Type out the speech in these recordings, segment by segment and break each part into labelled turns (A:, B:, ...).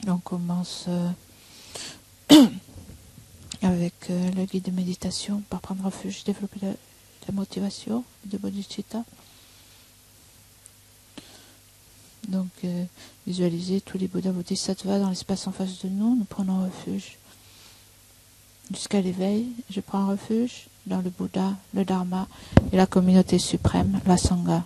A: On commence avec le guide de méditation par prendre refuge, développer la motivation de bodhicitta. Donc visualiser tous les Bouddhas Bodhisattvas dans l'espace en face de nous. Nous prenons refuge jusqu'à l'éveil. Je prends refuge dans le Bouddha, le Dharma et la communauté suprême, la Sangha.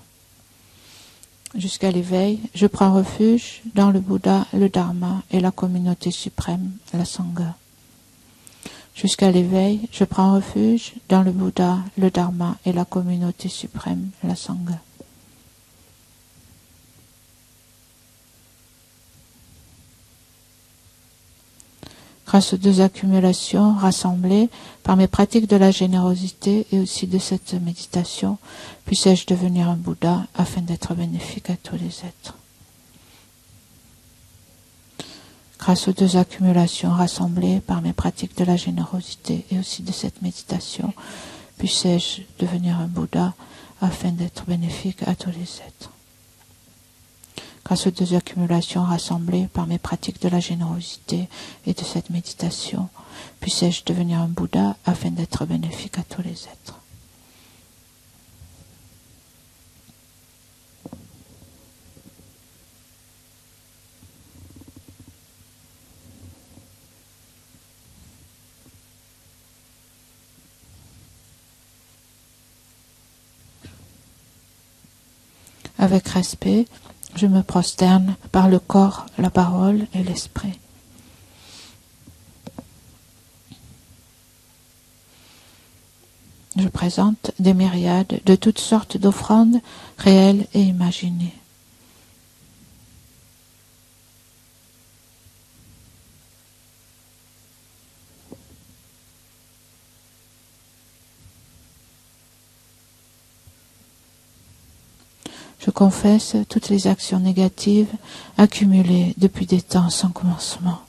A: Jusqu'à l'éveil, je prends refuge dans le Bouddha, le Dharma et la communauté suprême, la Sangha. Jusqu'à l'éveil, je prends refuge dans le Bouddha, le Dharma et la communauté suprême, la Sangha. Grâce aux deux accumulations rassemblées par mes pratiques de la générosité et aussi de cette méditation, puissais-je devenir un Bouddha afin d'être bénéfique à tous les êtres. Grâce aux deux accumulations rassemblées par mes pratiques de la générosité et aussi de cette méditation, puissais-je devenir un Bouddha afin d'être bénéfique à tous les êtres. Grâce aux deux accumulations rassemblées par mes pratiques de la générosité et de cette méditation, puissais-je devenir un Bouddha afin d'être bénéfique à tous les êtres. Avec respect, je me prosterne par le corps, la parole et l'esprit. Je présente des myriades de toutes sortes d'offrandes réelles et imaginées. Je confesse toutes les actions négatives accumulées depuis des temps sans commencement.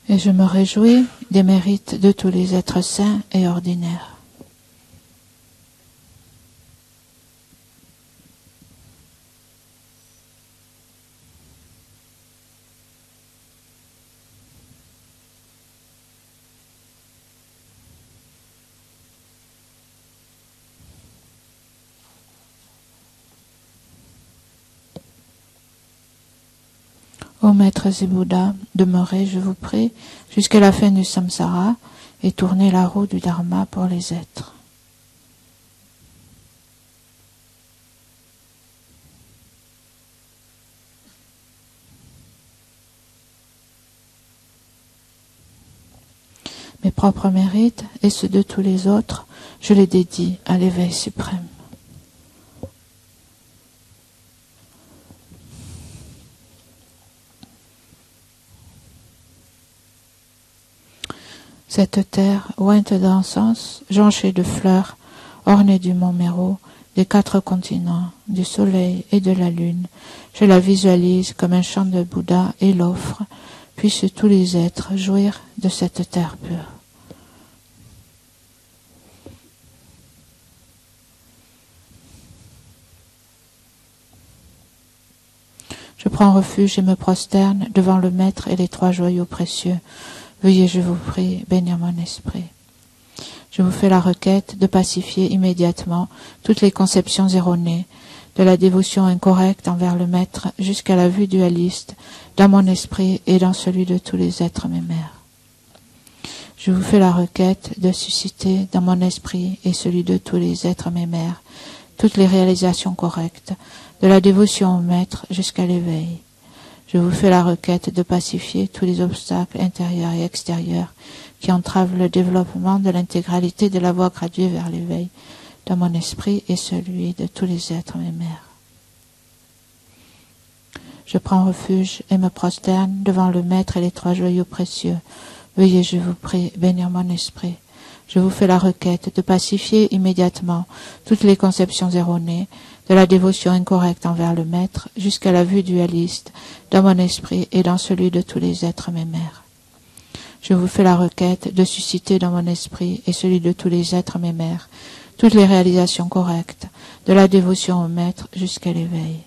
A: Et je me réjouis des mérites de tous les êtres saints et ordinaires. Ô maîtres et Bouddhas, demeurez, je vous prie, jusqu'à la fin du samsara et tournez la roue du dharma pour les êtres. Mes propres mérites et ceux de tous les autres, je les dédie à l'éveil suprême. Cette terre, ointe d'encens, jonchée de fleurs, ornée du mont Méru, des 4 continents, du soleil et de la lune, je la visualise comme un champ de Bouddha et l'offre, puissent tous les êtres jouir de cette terre pure. Je prends refuge et me prosterne devant le Maître et les 3 joyaux précieux. Veuillez, je vous prie, bénir mon esprit. Je vous fais la requête de pacifier immédiatement toutes les conceptions erronées, de la dévotion incorrecte envers le Maître jusqu'à la vue dualiste dans mon esprit et dans celui de tous les êtres mémères. Je vous fais la requête de susciter dans mon esprit et celui de tous les êtres mémères toutes les réalisations correctes, de la dévotion au Maître jusqu'à l'éveil. Je vous fais la requête de pacifier tous les obstacles intérieurs et extérieurs qui entravent le développement de l'intégralité de la voie graduée vers l'éveil dans mon esprit et celui de tous les êtres mémères. Je prends refuge et me prosterne devant le Maître et les trois joyaux précieux. Veuillez, je vous prie, bénir mon esprit. Je vous fais la requête de pacifier immédiatement toutes les conceptions erronées, de la dévotion incorrecte envers le Maître jusqu'à la vue dualiste dans mon esprit et dans celui de tous les êtres mémères. Je vous fais la requête de susciter dans mon esprit et celui de tous les êtres mémères toutes les réalisations correctes, de la dévotion au Maître jusqu'à l'éveil.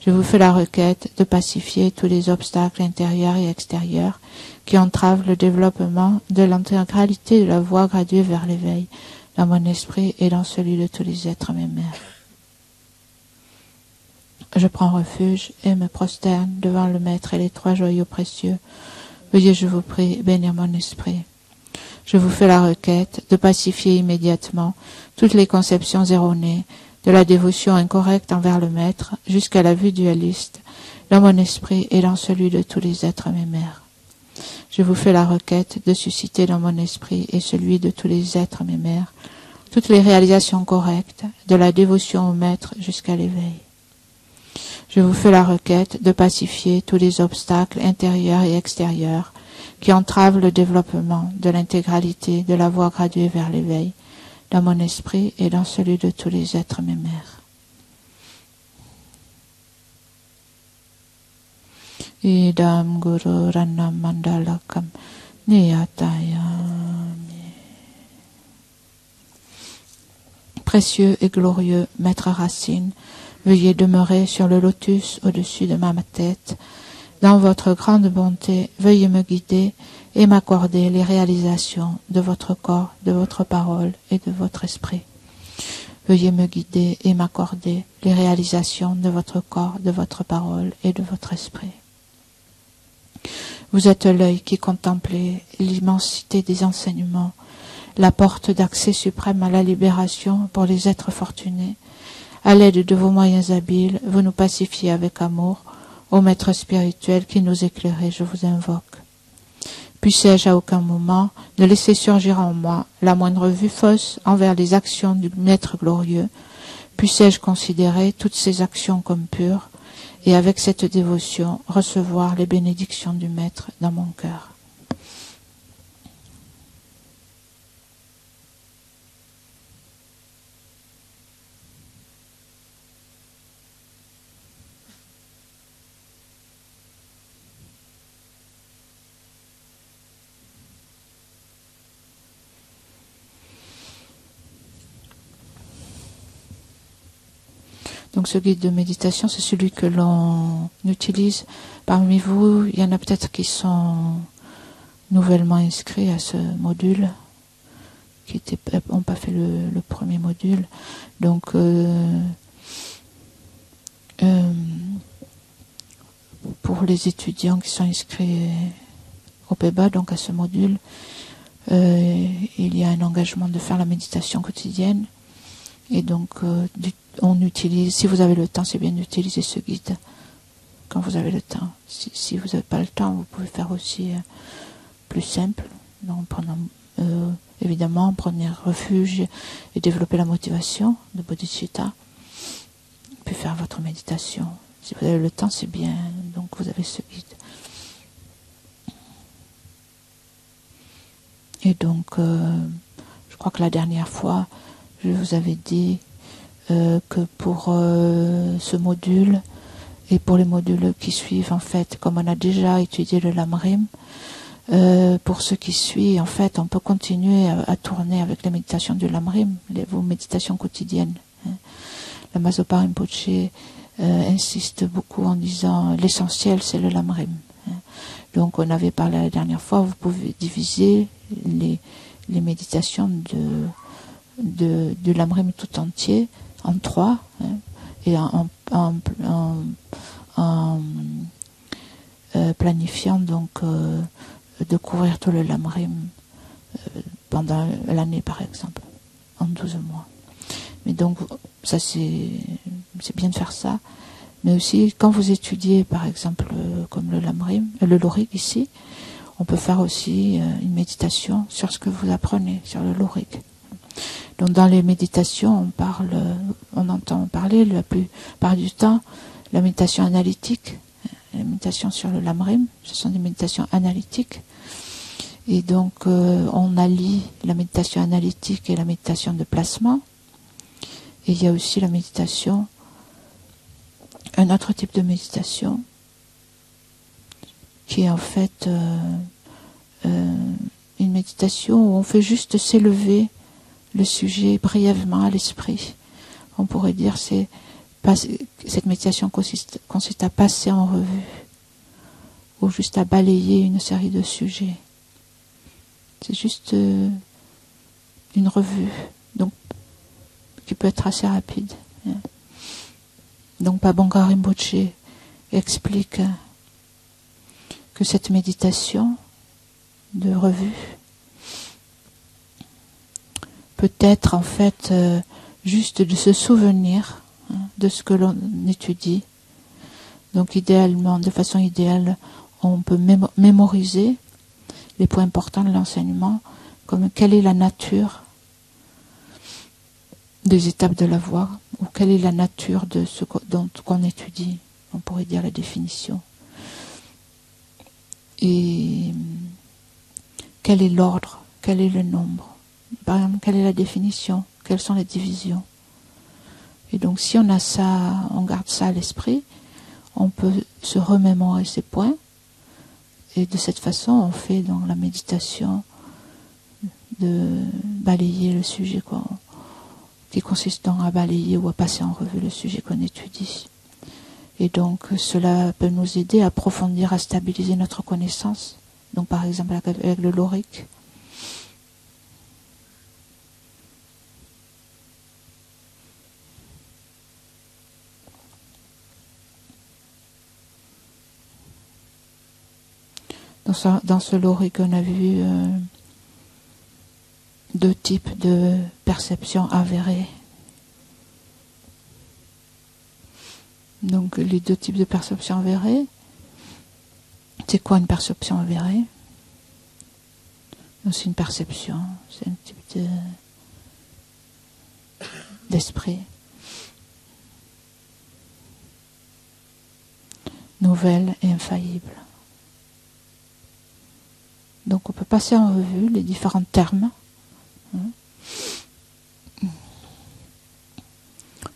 A: Je vous fais la requête de pacifier tous les obstacles intérieurs et extérieurs qui entravent le développement de l'intégralité de la voie graduée vers l'éveil dans mon esprit et dans celui de tous les êtres mémères. Je prends refuge et me prosterne devant le Maître et les trois joyaux précieux. Veuillez, je vous prie, bénir mon esprit. Je vous fais la requête de pacifier immédiatement toutes les conceptions erronées, de la dévotion incorrecte envers le Maître jusqu'à la vue dualiste, dans mon esprit et dans celui de tous les êtres mémères. Je vous fais la requête de susciter dans mon esprit et celui de tous les êtres mémères toutes les réalisations correctes, de la dévotion au Maître jusqu'à l'éveil. Je vous fais la requête de pacifier tous les obstacles intérieurs et extérieurs qui entravent le développement de l'intégralité de la voie graduée vers l'éveil, dans mon esprit et dans celui de tous les êtres mémères. Idam Guru Ranam Mandalakam Niyatayami. Précieux et glorieux Maître Racine, veuillez demeurer sur le lotus au-dessus de ma tête. Dans votre grande bonté, veuillez me guider et m'accorder les réalisations de votre corps, de votre parole et de votre esprit. Veuillez me guider et m'accorder les réalisations de votre corps, de votre parole et de votre esprit. Vous êtes l'œil qui contemplait l'immensité des enseignements, la porte d'accès suprême à la libération pour les êtres fortunés. À l'aide de vos moyens habiles, vous nous pacifiez avec amour. Ô Maître spirituel qui nous éclairez, je vous invoque. Puissais-je à aucun moment ne laisser surgir en moi la moindre vue fausse envers les actions du Maître glorieux. Puissais-je considérer toutes ces actions comme pures et avec cette dévotion recevoir les bénédictions du Maître dans mon cœur. Donc ce guide de méditation, c'est celui que l'on utilise. Parmi vous, il y en a peut-être qui sont nouvellement inscrits à ce module, qui n'ont pas fait le premier module. Donc, pour les étudiants qui sont inscrits au PEBA, donc à ce module, il y a un engagement de faire la méditation quotidienne. Et donc, on utilise, si vous avez le temps, c'est bien d'utiliser ce guide quand vous avez le temps. Si vous n'avez pas le temps, vous pouvez faire aussi plus simple. Donc, évidemment, prenez refuge et développer la motivation de Bodhicitta. Puis faire votre méditation. Si vous avez le temps, c'est bien. Donc, vous avez ce guide. Et donc, je crois que la dernière fois, je vous avais dit que pour ce module et pour les modules qui suivent, en fait, comme on a déjà étudié le Lamrim, pour ce qui suit, en fait, on peut continuer à tourner avec les méditations du Lamrim, vos méditations quotidiennes. La Mazopa Rinpoche insiste beaucoup en disant l'essentiel, c'est le Lamrim. Donc, on avait parlé la dernière fois, vous pouvez diviser les méditations de Lamrim tout entier en 3, et en planifiant donc de couvrir tout le Lamrim pendant l'année par exemple, en 12 mois. Mais donc ça c'est bien de faire ça, mais aussi quand vous étudiez par exemple comme le Lamrim, le Lorik ici, on peut faire aussi une méditation sur ce que vous apprenez, sur le Lorik. Donc dans les méditations, on entend parler la plupart du temps la méditation analytique, la méditation sur le lamrim, ce sont des méditations analytiques. Et donc, on allie la méditation analytique et la méditation de placement. Et il y a aussi la méditation, un autre type de méditation, qui est en fait une méditation où on fait juste s'élever le sujet brièvement à l'esprit. On pourrait dire c'est cette méditation consiste à passer en revue ou juste à balayer une série de sujets. C'est juste une revue, donc qui peut être assez rapide. Donc Pabanga Rinpoche explique que cette méditation de revue peut être en fait juste de se souvenir de ce que l'on étudie. Donc idéalement, de façon idéale, on peut mémoriser les points importants de l'enseignement, comme quelle est la nature des étapes de la voie, ou quelle est la nature de ce qu'on étudie, on pourrait dire la définition. Et quel est l'ordre, quel est le nombre, par exemple, quelle est la définition, quelles sont les divisions. Et donc si on a ça, on garde ça à l'esprit, on peut se remémorer ces points, et de cette façon on fait donc la méditation de balayer le sujet, qui consiste donc à balayer ou à passer en revue le sujet qu'on étudie. Et donc cela peut nous aider à approfondir, à stabiliser notre connaissance, donc par exemple avec le lorique. Dans ce lorique, on a vu deux types de perceptions avérées. Donc les deux types de perceptions avérées, c'est quoi une perception avérée? C'est une perception, c'est un type d'esprit. Nouvelle et infaillible. Donc on peut passer en revue les différents termes.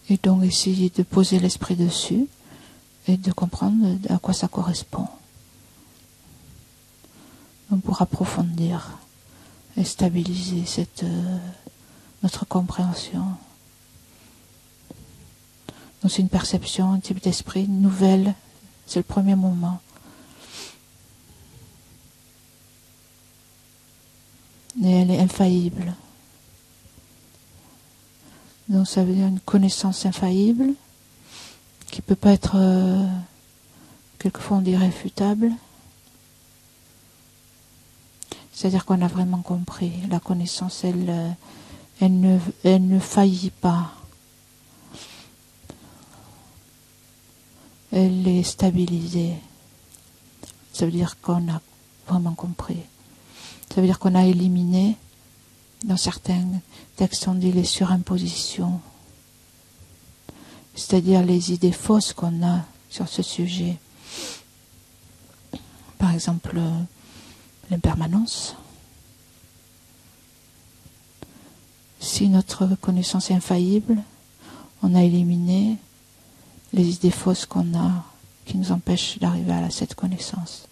A: Et donc essayer de poser l'esprit dessus et de comprendre à quoi ça correspond. Donc pour approfondir et stabiliser notre compréhension. Donc c'est une perception, un type d'esprit nouvelle, c'est le premier moment. Et elle est infaillible. Donc ça veut dire une connaissance infaillible qui ne peut pas être, quelquefois on dit réfutable. C'est-à-dire qu'on a vraiment compris. La connaissance, elle ne faillit pas. Elle est stabilisée. Ça veut dire qu'on a vraiment compris. Ça veut dire qu'on a éliminé, dans certains textes on dit les surimpositions, c'est-à-dire les idées fausses qu'on a sur ce sujet. Par exemple, l'impermanence. Si notre connaissance est infaillible, on a éliminé les idées fausses qu'on a qui nous empêchent d'arriver à cette connaissance.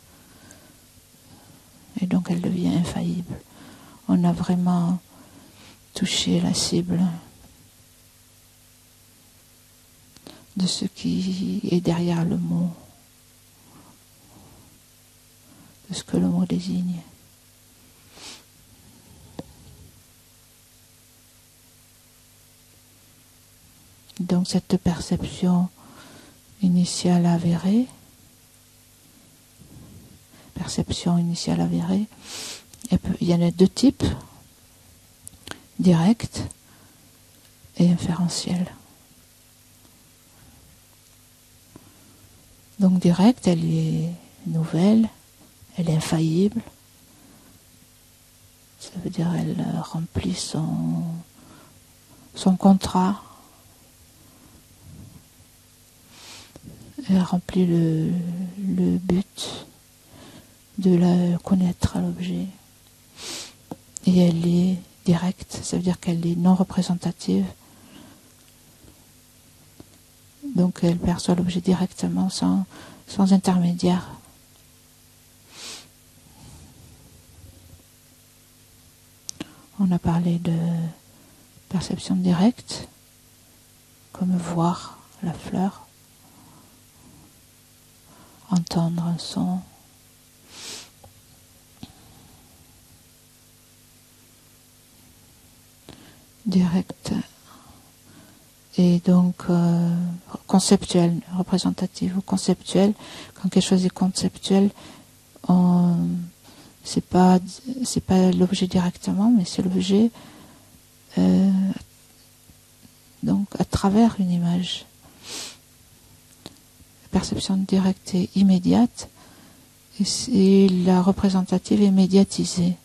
A: Et donc elle devient infaillible. On a vraiment touché la cible de ce qui est derrière le mot, de ce que le mot désigne. Donc cette perception initiale avérée, il y en a deux types, direct et inférentiel. Donc direct, elle est nouvelle, elle est infaillible, ça veut dire elle remplit son contrat. Elle remplit le but de la connaître à l'objet. Et elle est directe, ça veut dire qu'elle est non représentative. Donc elle perçoit l'objet directement, sans intermédiaire. On a parlé de perception directe, comme voir la fleur, entendre un son. Direct et donc conceptuel, représentatif ou conceptuel. Quand quelque chose est conceptuel, c'est pas l'objet directement, mais c'est l'objet donc à travers une image. La perception directe est immédiate et la représentative est médiatisée.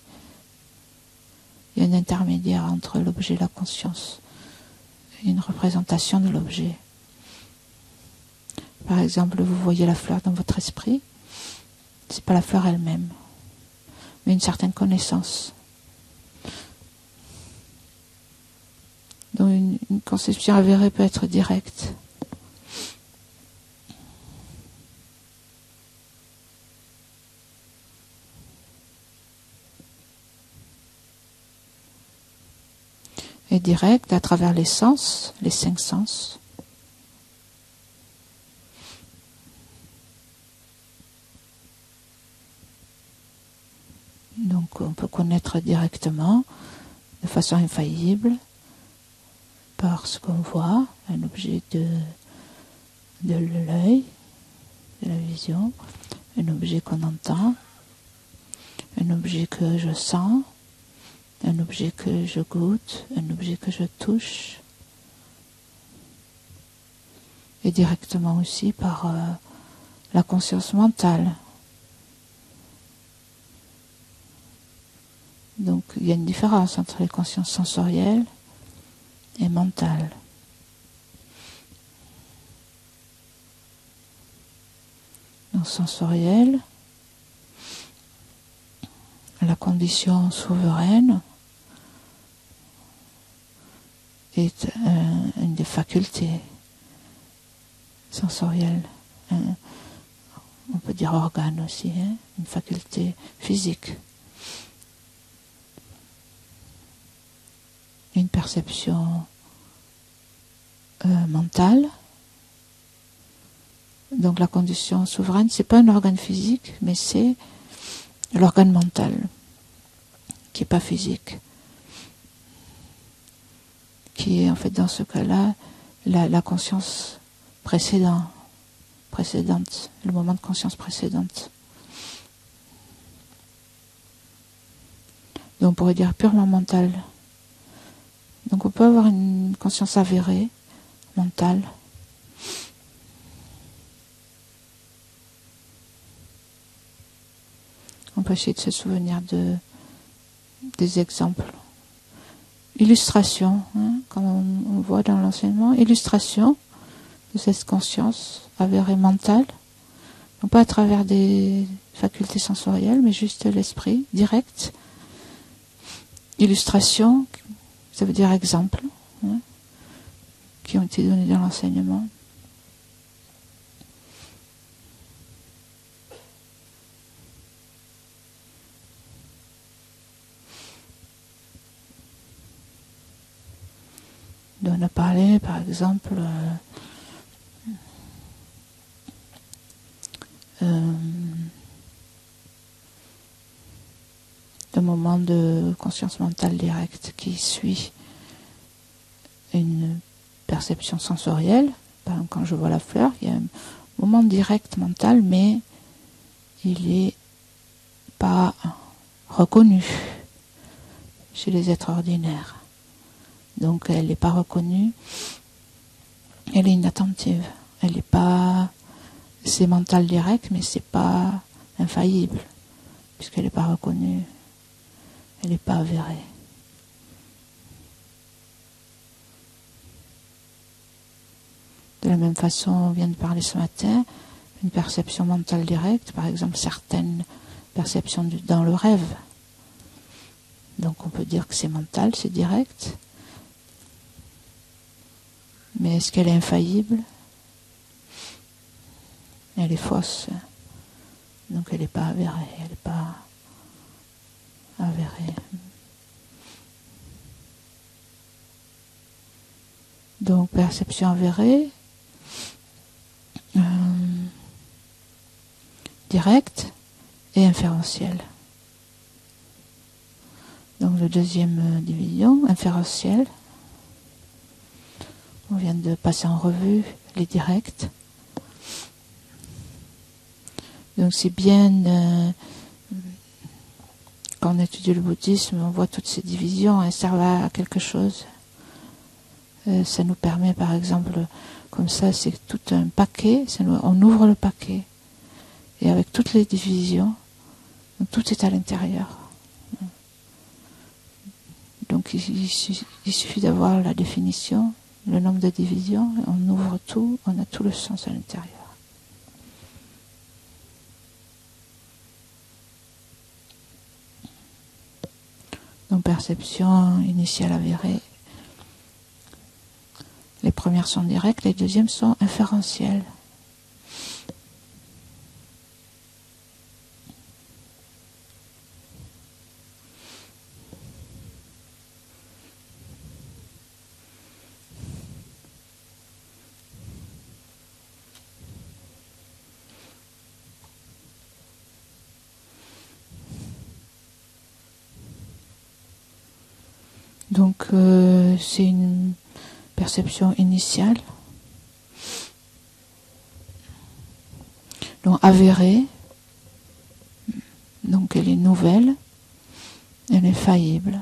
A: Il y a un intermédiaire entre l'objet et la conscience, une représentation de l'objet. Par exemple, vous voyez la fleur dans votre esprit, c'est pas la fleur elle-même, mais une certaine connaissance. Donc une conception avérée peut être directe. Et direct à travers les sens, les 5 sens. Donc on peut connaître directement, de façon infaillible, par ce qu'on voit, un objet de l'œil, de la vision, un objet qu'on entend, un objet que je sens, un objet que je goûte, un objet que je touche, et directement aussi par la conscience mentale. Donc il y a une différence entre les consciences sensorielles et mentales. Donc sensorielle, la condition souveraine est une des facultés sensorielles. On peut dire organe aussi, une faculté physique. Une perception mentale. Donc la condition souveraine, c'est pas un organe physique, mais c'est l'organe mental, qui n'est pas physique. Qui est en fait dans ce cas-là la conscience précédente, le moment de conscience précédente. Donc on pourrait dire purement mental. Donc on peut avoir une conscience avérée, mentale. On peut essayer de se souvenir des exemples. Illustration, comme on voit dans l'enseignement, illustration de cette conscience avérée mentale, non pas à travers des facultés sensorielles, mais juste l'esprit direct. Illustration, ça veut dire exemple, qui ont été donnés dans l'enseignement. On a parlé, par exemple, d'un moment de conscience mentale directe qui suit une perception sensorielle. Par exemple, quand je vois la fleur, il y a un moment direct mental, mais il n'est pas reconnu chez les êtres ordinaires. Donc elle n'est pas reconnue, elle est inattentive. Elle n'est pas, c'est mental direct, mais c'est pas infaillible, puisqu'elle n'est pas reconnue, elle n'est pas avérée. De la même façon, on vient de parler ce matin, une perception mentale directe, par exemple certaines perceptions dans le rêve. Donc on peut dire que c'est mental, c'est direct. Mais est-ce qu'elle est infaillible? Elle est fausse. Donc elle n'est pas avérée. Elle n'est pas avérée. Donc perception avérée, directe et inférentielle. Donc la deuxième division, inférentielle. On vient de passer en revue les directs. Donc c'est bien, quand on étudie le bouddhisme, on voit toutes ces divisions, elles servent à quelque chose. Ça nous permet, par exemple, comme ça, c'est tout un paquet, on ouvre le paquet, et avec toutes les divisions, tout est à l'intérieur. Donc il suffit d'avoir la définition, le nombre de divisions, on ouvre tout, on a tout le sens à l'intérieur. Donc perception initiale avérée. Les premières sont directes, les deuxièmes sont inférentielles. Donc c'est une perception initiale, donc avérée, donc elle est nouvelle, elle est faillible.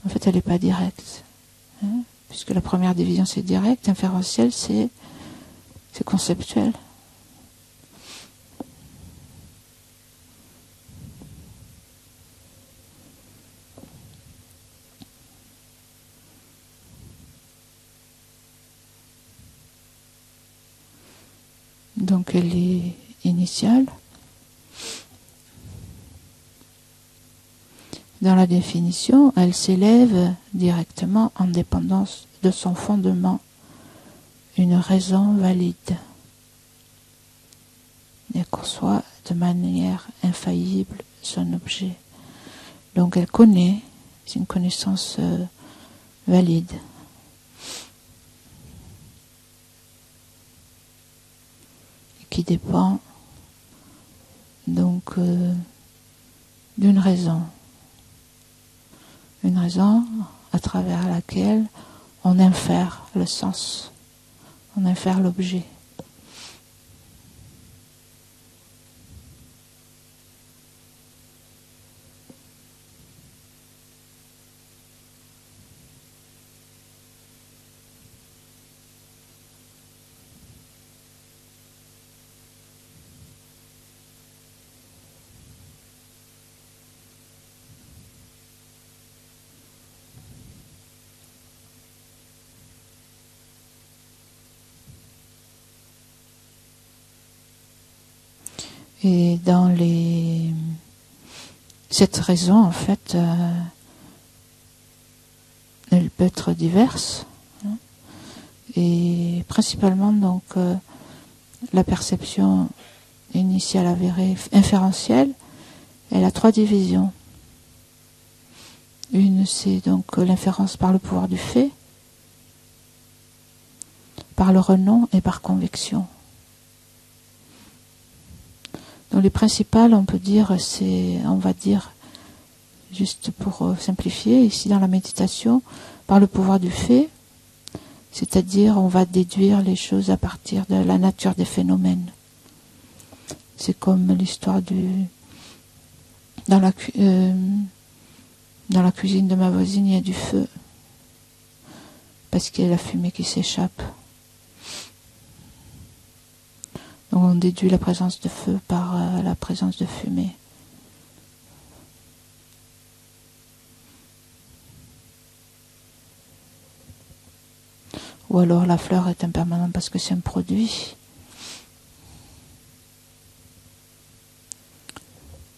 A: En fait, elle n'est pas directe, puisque la première division c'est direct, inférentiel c'est conceptuel. Donc elle est initiale. Dans la définition, elle s'élève directement en dépendance de son fondement, une raison valide. Elle conçoit de manière infaillible son objet. Donc elle connaît, c'est une connaissance valide. Qui dépend donc d'une raison. Une raison à travers laquelle on infère le sens, on infère l'objet. Et dans cette raison, en fait, elle peut être diverse, et principalement donc la perception initiale avérée inférentielle, elle a 3 divisions. Une, c'est donc l'inférence par le pouvoir du fait, par le renom et par conviction. Donc les principales, on peut dire, on va dire, juste pour simplifier, ici dans la méditation, par le pouvoir du fait, c'est-à-dire on va déduire les choses à partir de la nature des phénomènes. C'est comme l'histoire dans la cuisine de ma voisine, il y a du feu, parce qu'il y a la fumée qui s'échappe. Donc on déduit la présence de feu par la présence de fumée. Ou alors la fleur est impermanente parce que c'est un produit.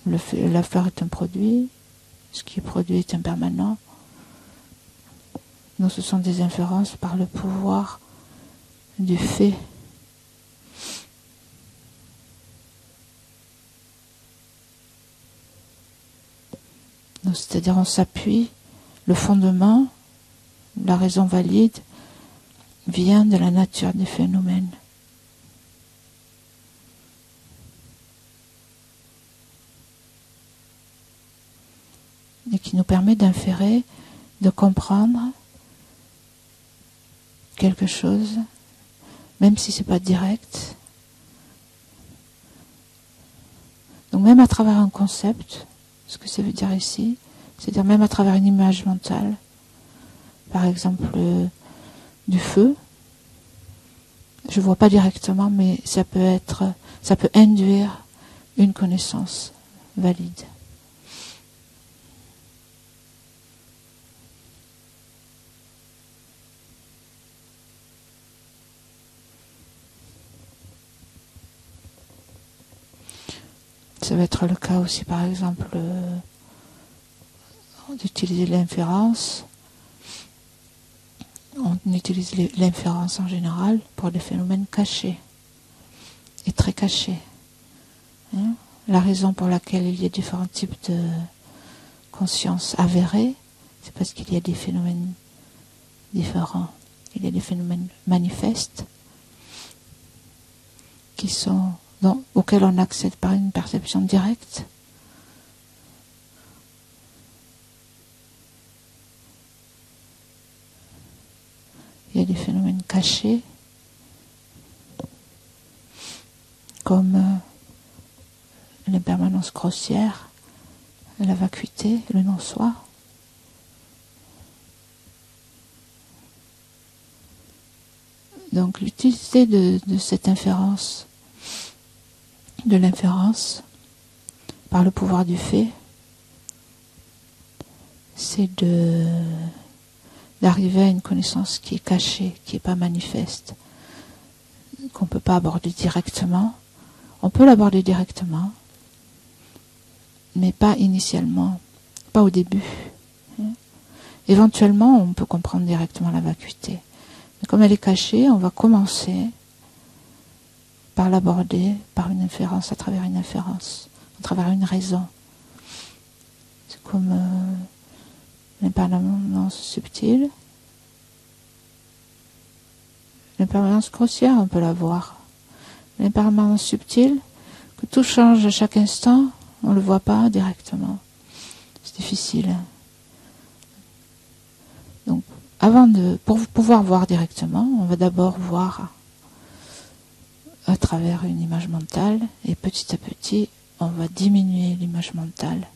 A: La fleur est un produit, ce qui est produit est impermanent. Donc ce sont des inférences par le pouvoir du fait. C'est-à-dire on s'appuie, le fondement, la raison valide, vient de la nature des phénomènes. Et qui nous permet d'inférer, de comprendre quelque chose, même si ce n'est pas direct. Donc même à travers un concept, ce que ça veut dire ici, c'est-à-dire même à travers une image mentale, par exemple du feu, je ne vois pas directement, mais ça peut induire une connaissance valide. Ça va être le cas aussi, par exemple, d'utiliser l'inférence. On utilise l'inférence en général pour des phénomènes cachés et très cachés. La raison pour laquelle il y a différents types de conscience avérée, c'est parce qu'il y a des phénomènes différents. Il y a des phénomènes manifestes auxquels on accède par une perception directe. Il y a des phénomènes cachés, comme l'impermanence grossière, la vacuité, le non-soi. Donc l'utilité de cette inférence, de l'inférence, par le pouvoir du fait, c'est d'arriver à une connaissance qui est cachée, qui n'est pas manifeste, qu'on ne peut pas aborder directement. On peut l'aborder directement, mais pas initialement, pas au début. Éventuellement, on peut comprendre directement la vacuité. Mais comme elle est cachée, on va commencer par l'aborder par une inférence, à travers une inférence, à travers une raison. C'est comme l'impermanence subtile. L'impermanence grossière, on peut la voir. L'impermanence subtile, que tout change à chaque instant, on ne le voit pas directement. C'est difficile. Donc, pour pouvoir voir directement, on va d'abord voir à travers une image mentale, et petit à petit, on va diminuer l'image mentale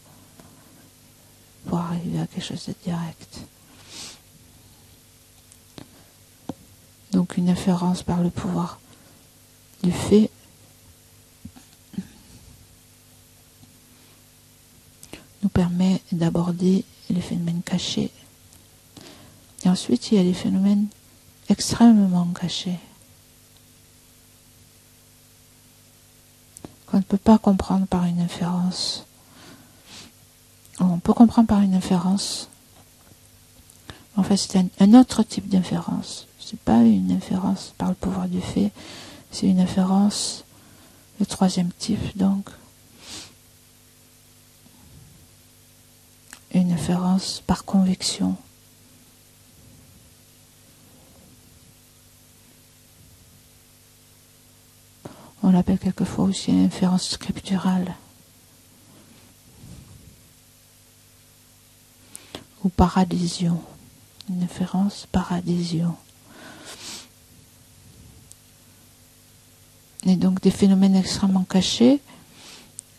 A: pour arriver à quelque chose de direct. Donc une inférence par le pouvoir du fait nous permet d'aborder les phénomènes cachés. Et ensuite, il y a les phénomènes extrêmement cachés, qu'on ne peut pas comprendre par une inférence. On peut comprendre par une inférence. En fait, c'est un autre type d'inférence. C'est pas une inférence par le pouvoir du fait, c'est une inférence, le troisième type, donc. Une inférence par conviction. On l'appelle quelquefois aussi une inférence scripturale. Ou paradésion. Une inférence paradésion. Et donc des phénomènes extrêmement cachés,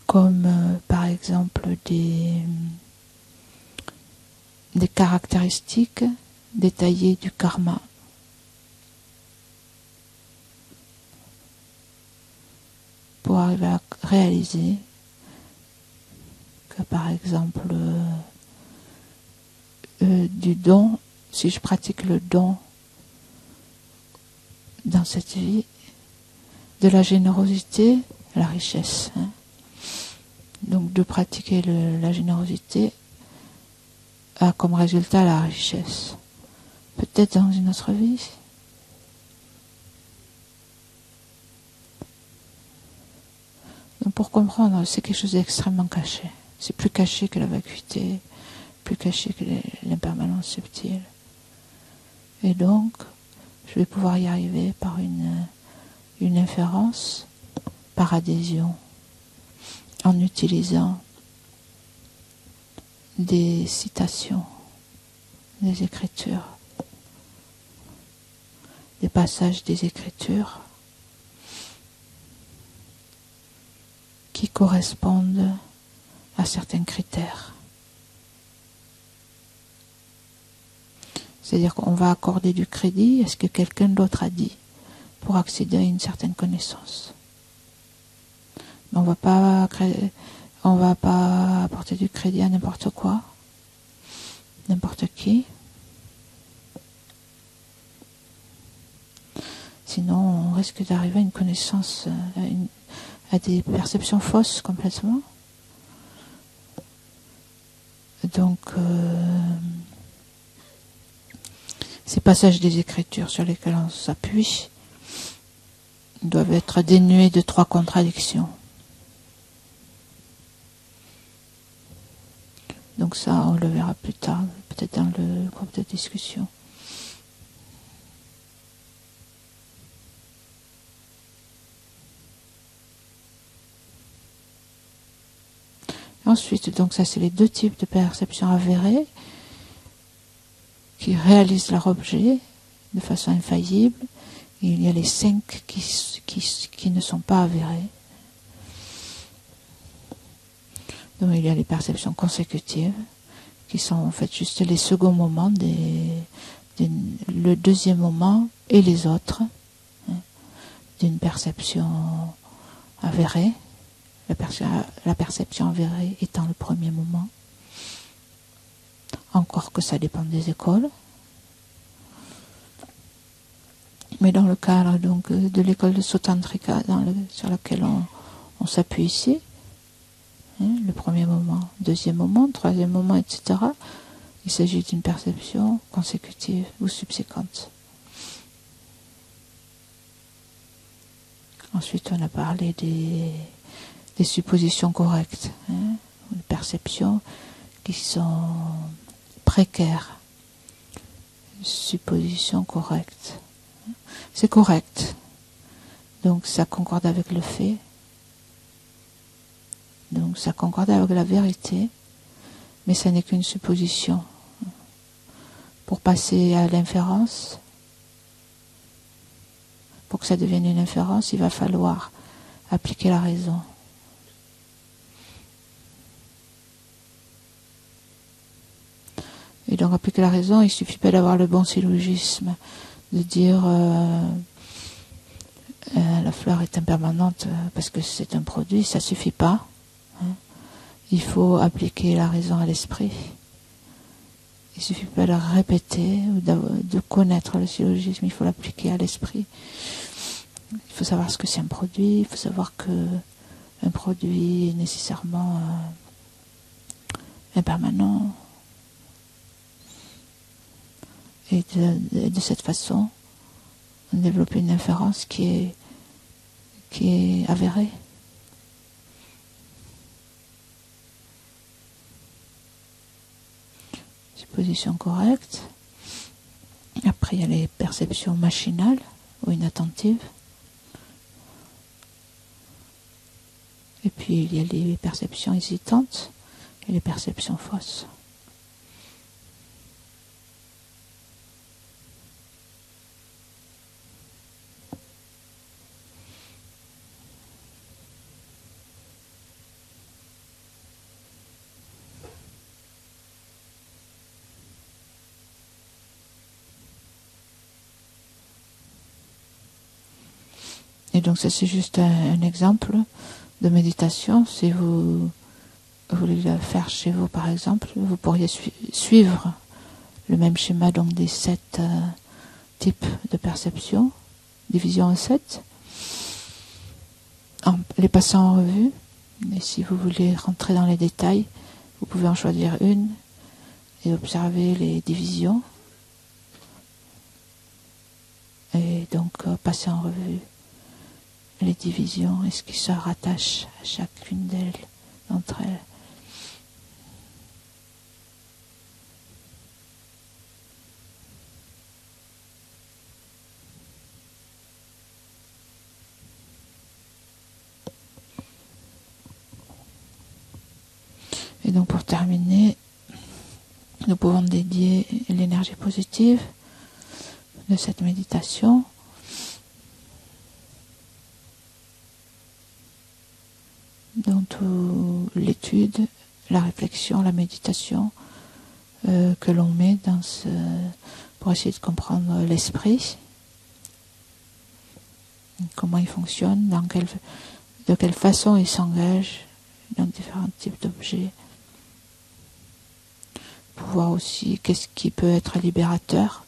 A: comme par exemple des caractéristiques détaillées du karma. Pour arriver à réaliser que par exemple du don, si je pratique le don dans cette vie de la générosité à la richesse. Donc de pratiquer la générosité a comme résultat la richesse. Peut-être dans une autre vie. Donc pour comprendre, c'est quelque chose d'extrêmement caché. C'est plus caché que la vacuité, plus caché que l'impermanence subtile. Et donc, je vais pouvoir y arriver par une inférence, par adhésion, en utilisant des citations, des écritures, des passages des écritures qui correspondent à certains critères. C'est-à-dire qu'on va accorder du crédit à ce que quelqu'un d'autre a dit pour accéder à une certaine connaissance. Mais on va pas apporter du crédit à n'importe quoi, n'importe qui. Sinon, on risque d'arriver à une connaissance, à des perceptions fausses complètement. Donc, ces passages des Écritures sur lesquels on s'appuie doivent être dénués de 3 contradictions. Donc ça, on le verra plus tard, peut-être dans le groupe de discussion. Ensuite, donc ça c'est les 2 types de perceptions avérées qui réalisent leur objet de façon infaillible. Et il y a les 5 qui ne sont pas avérées. Donc il y a les perceptions consécutives qui sont en fait juste les seconds moments, le deuxième moment et les autres d'une perception avérée. La perception avérée étant le premier moment. Encore que ça dépend des écoles. Mais dans le cadre donc de l'école de Sotantrika sur laquelle on s'appuie ici, le premier moment, deuxième moment, troisième moment, etc., il s'agit d'une perception consécutive ou subséquente. Ensuite, on a parlé des suppositions correctes, des perceptions qui sont précaires. Suppositions correctes. C'est correct. Donc ça concorde avec le fait. Donc ça concorde avec la vérité. Mais ça n'est qu'une supposition. Pour passer à l'inférence, pour que ça devienne une inférence, il va falloir appliquer la raison. Et donc appliquer la raison, il ne suffit pas d'avoir le bon syllogisme, de dire la fleur est impermanente parce que c'est un produit, ça ne suffit pas. Il faut appliquer la raison à l'esprit. Il ne suffit pas de répéter ou de connaître le syllogisme, il faut l'appliquer à l'esprit. Il faut savoir ce que c'est un produit, il faut savoir que un produit est nécessairement impermanent. Et de cette façon, on développe une inférence qui est avérée. Supposition correcte. Après, il y a les perceptions machinales ou inattentives. Et puis, il y a les perceptions hésitantes et les perceptions fausses. Et donc ça c'est juste un exemple de méditation. Si vous voulez le faire chez vous par exemple, vous pourriez suivre le même schéma donc des 7 types de perception divisions en 7, en les passant en revue. Et si vous voulez rentrer dans les détails, vous pouvez en choisir une et observer les divisions. Et donc passer en revue les divisions et ce qui se rattache à chacune d'entre elles. Et donc pour terminer, nous pouvons dédier l'énergie positive de cette méditation dans toute l'étude, la réflexion, la méditation que l'on met pour essayer de comprendre l'esprit, comment il fonctionne, de quelle façon il s'engage dans différents types d'objets, pour voir aussi qu'est-ce qui peut être libérateur,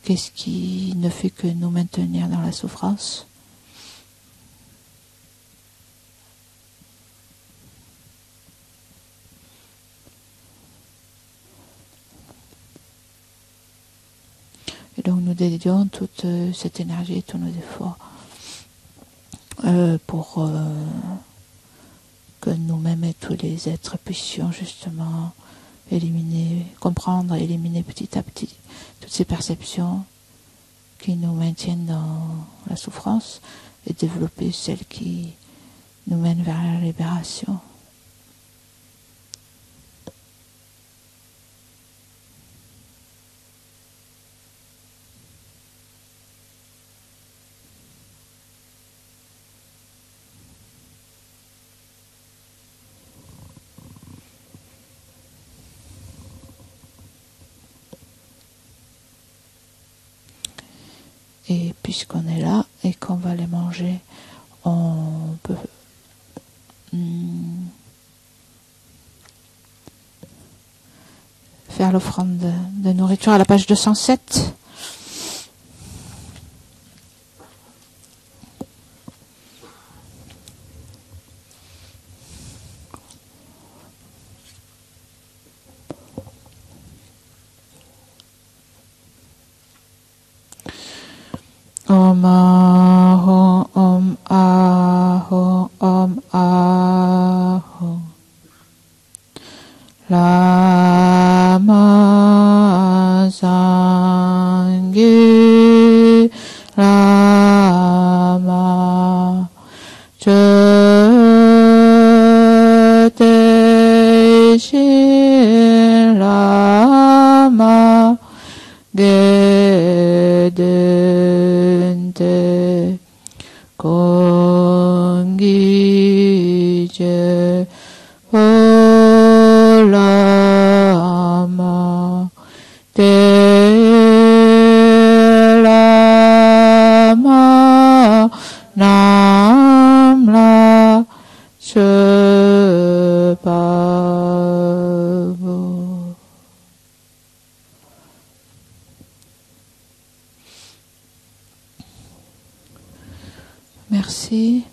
A: qu'est-ce qui ne fait que nous maintenir dans la souffrance. Et donc nous dédions toute cette énergie et tous nos efforts pour que nous-mêmes et tous les êtres puissions justement comprendre et éliminer petit à petit toutes ces perceptions qui nous maintiennent dans la souffrance et développer celles qui nous mènent vers la libération. Et puisqu'on est là et qu'on va les manger, on peut faire l'offrande de nourriture à la page 207. Om Aho, Om Aho, Om Aho. Lama Sangye Lama Chöte Shin Lama Gedente Kongije Olama Telama Namla Shepavo. Merci.